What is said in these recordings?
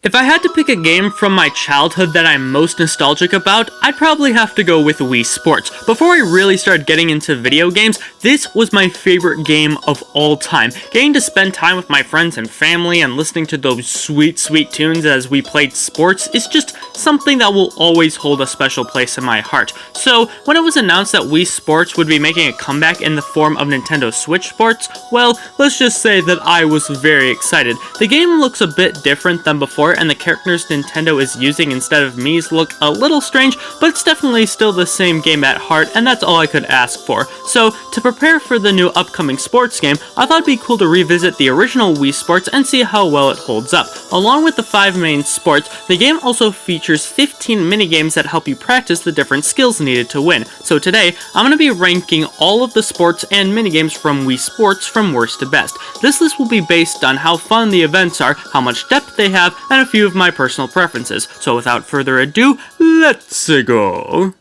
If I had to pick a game from my childhood that I'm most nostalgic about, I'd probably have to go with Wii Sports. Before I really started getting into video games, this was my favorite game of all time. Getting to spend time with my friends and family and listening to those sweet, sweet tunes as we played sports is just something that will always hold a special place in my heart. So, when it was announced that Wii Sports would be making a comeback in the form of Nintendo Switch Sports, well, let's just say that I was very excited. The game looks a bit different than before, and the characters Nintendo is using instead of Mii's look a little strange, but it's definitely still the same game at heart, and that's all I could ask for. So, to prepare for the new upcoming sports game, I thought it'd be cool to revisit the original Wii Sports and see how well it holds up. Along with the 5 main sports, the game also features 15 minigames that help you practice the different skills needed to win. So today, I'm going to be ranking all of the sports and minigames from Wii Sports from worst to best. This list will be based on how fun the events are, how much depth they have, and a few of my personal preferences. So without further ado, let's go!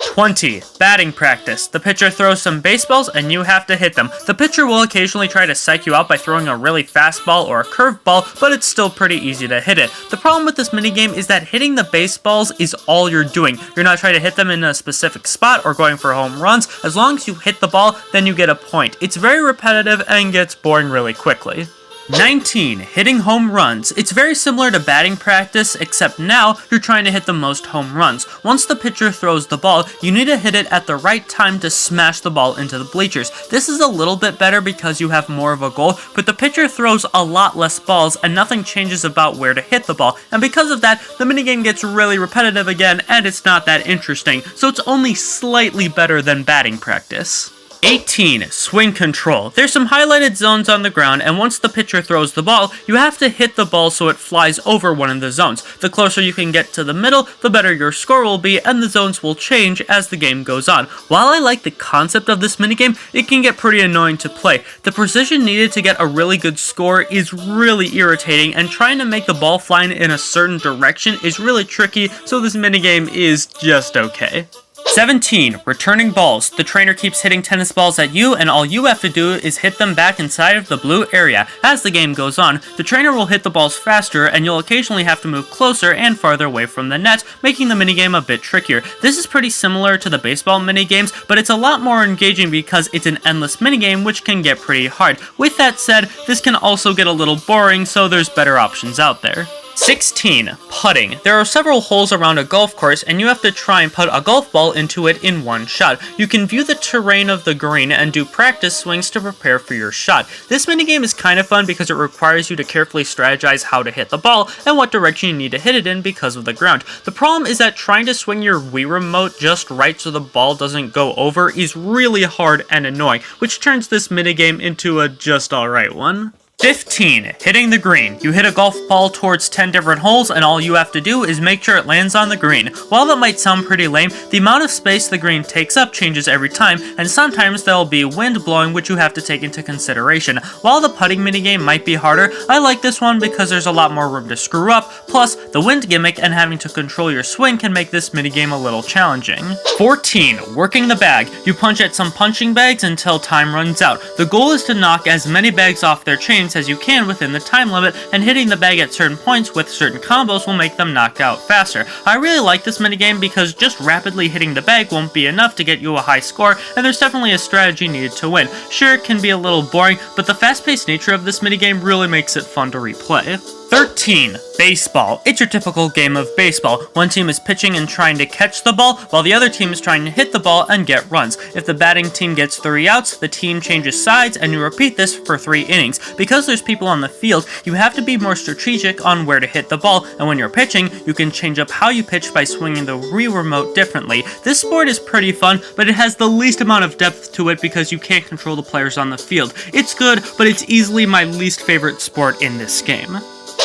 20. Batting practice. The pitcher throws some baseballs and you have to hit them. The pitcher will occasionally try to psych you out by throwing a really fast ball or a curved ball, but it's still pretty easy to hit it. The problem with this minigame is that hitting the baseballs is all you're doing. You're not trying to hit them in a specific spot or going for home runs. As long as you hit the ball, then you get a point. It's very repetitive and gets boring really quickly. 19. Hitting home runs. It's very similar to batting practice, except now you're trying to hit the most home runs. Once the pitcher throws the ball, you need to hit it at the right time to smash the ball into the bleachers. This is a little bit better because you have more of a goal, but the pitcher throws a lot less balls and nothing changes about where to hit the ball. And because of that, the minigame gets really repetitive again and it's not that interesting, so it's only slightly better than batting practice. 18. Swing control. There's some highlighted zones on the ground, and once the pitcher throws the ball, you have to hit the ball so it flies over one of the zones. The closer you can get to the middle, the better your score will be, and the zones will change as the game goes on. While I like the concept of this minigame, it can get pretty annoying to play. The precision needed to get a really good score is really irritating, and trying to make the ball fly in a certain direction is really tricky, so this minigame is just okay. 17. Returning balls. The trainer keeps hitting tennis balls at you, and all you have to do is hit them back inside of the blue area. As the game goes on, the trainer will hit the balls faster, and you'll occasionally have to move closer and farther away from the net, making the minigame a bit trickier. This is pretty similar to the baseball minigames, but it's a lot more engaging because it's an endless minigame, which can get pretty hard. With that said, this can also get a little boring, so there's better options out there. 16. Putting. There are several holes around a golf course, and you have to try and put a golf ball into it in one shot. You can view the terrain of the green and do practice swings to prepare for your shot. This minigame is kind of fun because it requires you to carefully strategize how to hit the ball and what direction you need to hit it in because of the ground. The problem is that trying to swing your Wii remote just right so the ball doesn't go over is really hard and annoying, which turns this minigame into a just alright one. 15. Hitting the green. You hit a golf ball towards 10 different holes, and all you have to do is make sure it lands on the green. While that might sound pretty lame, the amount of space the green takes up changes every time, and sometimes there'll be wind blowing, which you have to take into consideration. While the putting minigame might be harder, I like this one because there's a lot more room to screw up, plus the wind gimmick and having to control your swing can make this minigame a little challenging. 14. Working the bag. You punch at some punching bags until time runs out. The goal is to knock as many bags off their chains as you can within the time limit, and hitting the bag at certain points with certain combos will make them knocked out faster. I really like this minigame because just rapidly hitting the bag won't be enough to get you a high score, and there's definitely a strategy needed to win. Sure, it can be a little boring, but the fast-paced nature of this minigame really makes it fun to replay. 13. Baseball. It's your typical game of baseball. One team is pitching and trying to catch the ball, while the other team is trying to hit the ball and get runs. If the batting team gets 3 outs, the team changes sides, and you repeat this for 3 innings. Because there's people on the field, you have to be more strategic on where to hit the ball, and when you're pitching, you can change up how you pitch by swinging the Wii remote differently. This sport is pretty fun, but it has the least amount of depth to it because you can't control the players on the field. It's good, but it's easily my least favorite sport in this game.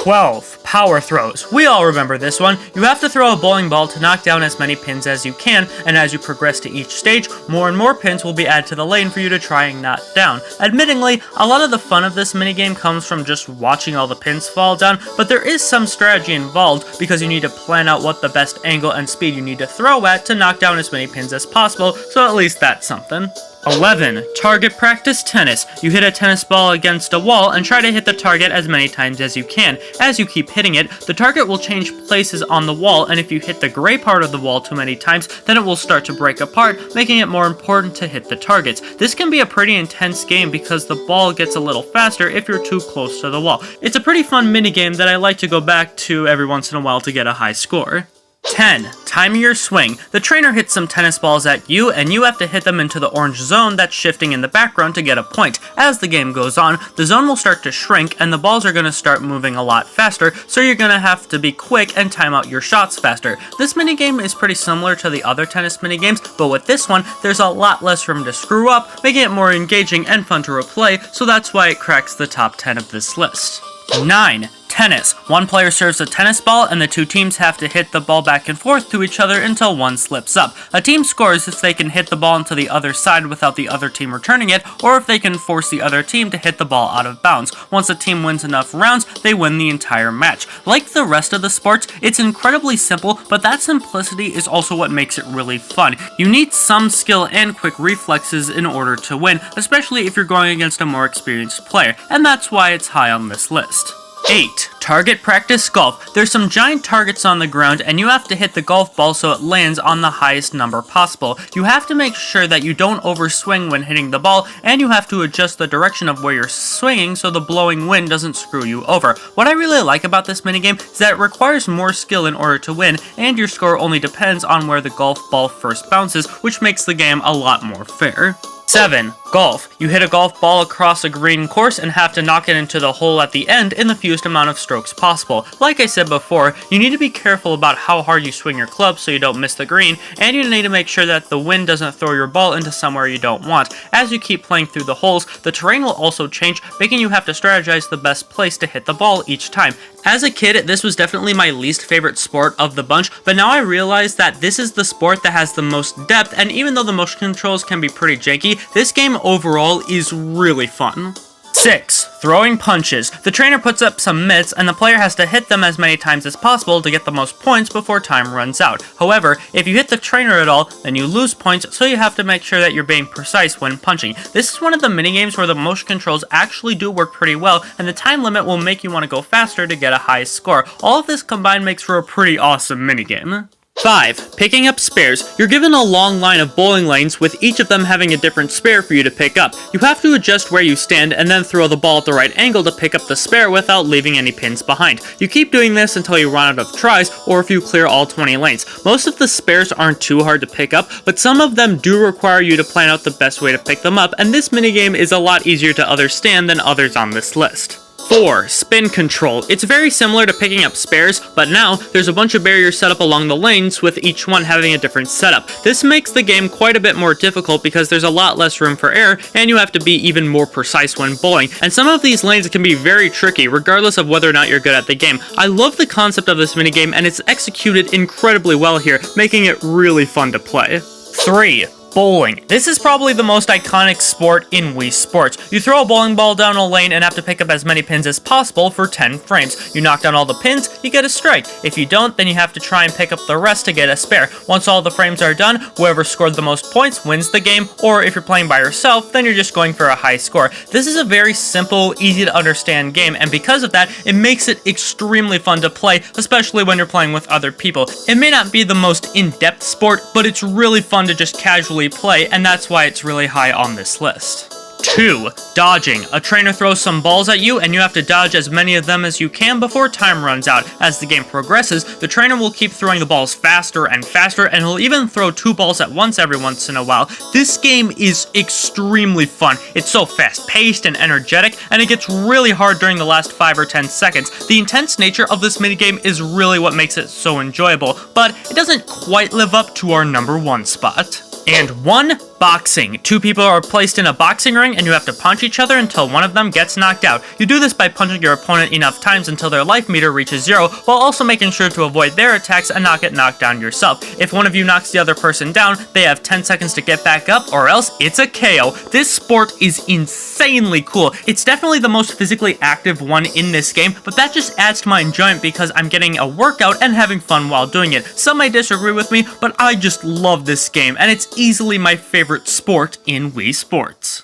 12. Power throws. We all remember this one. You have to throw a bowling ball to knock down as many pins as you can, and as you progress to each stage, more and more pins will be added to the lane for you to try and knock down. Admittingly, a lot of the fun of this minigame comes from just watching all the pins fall down, but there is some strategy involved because you need to plan out what the best angle and speed you need to throw at to knock down as many pins as possible, so at least that's something. 11. Target practice tennis. You hit a tennis ball against a wall and try to hit the target as many times as you can. As you keep hitting it, the target will change places on the wall, and if you hit the gray part of the wall too many times, then it will start to break apart, making it more important to hit the targets. This can be a pretty intense game because the ball gets a little faster if you're too close to the wall. It's a pretty fun minigame that I like to go back to every once in a while to get a high score. 10. Timing your swing. The trainer hits some tennis balls at you, and you have to hit them into the orange zone that's shifting in the background to get a point. As the game goes on, the zone will start to shrink, and the balls are going to start moving a lot faster, so you're going to have to be quick and time out your shots faster. This minigame is pretty similar to the other tennis minigames, but with this one, there's a lot less room to screw up, making it more engaging and fun to replay, so that's why it cracks the top 10 of this list. 9. Tennis. One player serves a tennis ball, and the two teams have to hit the ball back and forth to each other until one slips up. A team scores if they can hit the ball into the other side without the other team returning it, or if they can force the other team to hit the ball out of bounds. Once a team wins enough rounds, they win the entire match. Like the rest of the sports, it's incredibly simple, but that simplicity is also what makes it really fun. You need some skill and quick reflexes in order to win, especially if you're going against a more experienced player, and that's why it's high on this list. 8. Target practice golf. There's some giant targets on the ground, and you have to hit the golf ball so it lands on the highest number possible. You have to make sure that you don't overswing when hitting the ball, and you have to adjust the direction of where you're swinging so the blowing wind doesn't screw you over. What I really like about this minigame is that it requires more skill in order to win, and your score only depends on where the golf ball first bounces, which makes the game a lot more fair. 7. Golf. You hit a golf ball across a green course and have to knock it into the hole at the end in the fewest amount of strokes possible. Like I said before, you need to be careful about how hard you swing your club so you don't miss the green, and you need to make sure that the wind doesn't throw your ball into somewhere you don't want. As you keep playing through the holes, the terrain will also change, making you have to strategize the best place to hit the ball each time. As a kid, this was definitely my least favorite sport of the bunch, but now I realize that this is the sport that has the most depth, and even though the motion controls can be pretty janky, this game overall is really fun. 6. Throwing punches. The trainer puts up some mitts, and the player has to hit them as many times as possible to get the most points before time runs out. However, if you hit the trainer at all, then you lose points, so you have to make sure that you're being precise when punching. This is one of the minigames where the motion controls actually do work pretty well, and the time limit will make you want to go faster to get a high score. All of this combined makes for a pretty awesome minigame. 5. Picking up spares. You're given a long line of bowling lanes, with each of them having a different spare for you to pick up. You have to adjust where you stand and then throw the ball at the right angle to pick up the spare without leaving any pins behind. You keep doing this until you run out of tries, or if you clear all 20 lanes. Most of the spares aren't too hard to pick up, but some of them do require you to plan out the best way to pick them up, and this minigame is a lot easier to understand than others on this list. 4. Spin control. It's very similar to picking up spares, but now there's a bunch of barriers set up along the lanes, with each one having a different setup. This makes the game quite a bit more difficult because there's a lot less room for error, and you have to be even more precise when bowling. And some of these lanes can be very tricky, regardless of whether or not you're good at the game. I love the concept of this minigame, and it's executed incredibly well here, making it really fun to play. 3. Bowling. This is probably the most iconic sport in Wii Sports. You throw a bowling ball down a lane and have to pick up as many pins as possible for 10 frames. You knock down all the pins, you get a strike. If you don't, then you have to try and pick up the rest to get a spare. Once all the frames are done, whoever scored the most points wins the game, or if you're playing by yourself, then you're just going for a high score. This is a very simple, easy to understand game, and because of that, it makes it extremely fun to play, especially when you're playing with other people. It may not be the most in-depth sport, but it's really fun to just casually play, and that's why it's really high on this list. 2. Dodging. A trainer throws some balls at you, and you have to dodge as many of them as you can before time runs out. As the game progresses, the trainer will keep throwing the balls faster and faster, and he'll even throw 2 balls at once every once in a while. This game is extremely fun. It's so fast-paced and energetic, and it gets really hard during the last 5 or 10 seconds. The intense nature of this minigame is really what makes it so enjoyable, but it doesn't quite live up to our number 1 spot. And 1. Boxing. 2 people are placed in a boxing ring, and you have to punch each other until one of them gets knocked out. You do this by punching your opponent enough times until their life meter reaches 0, while also making sure to avoid their attacks and not get knocked down yourself. If one of you knocks the other person down, they have 10 seconds to get back up, or else it's a KO. This sport is insanely cool. It's definitely the most physically active one in this game, but that just adds to my enjoyment because I'm getting a workout and having fun while doing it. Some may disagree with me, but I just love this game, and it's easily my favorite favorite sport in Wii Sports.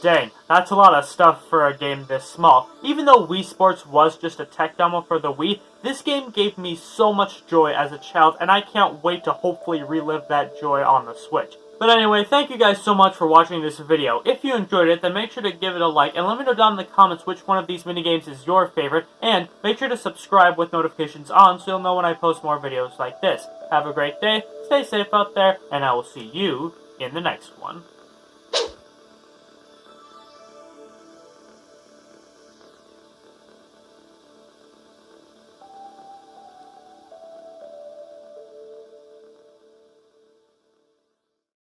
Dang, that's a lot of stuff for a game this small. Even though Wii Sports was just a tech demo for the Wii, this game gave me so much joy as a child, and I can't wait to hopefully relive that joy on the Switch. But anyway, thank you guys so much for watching this video. If you enjoyed it, then make sure to give it a like, and let me know down in the comments which one of these minigames is your favorite, and make sure to subscribe with notifications on so you'll know when I post more videos like this. Have a great day, stay safe out there, and I will see you in the next one.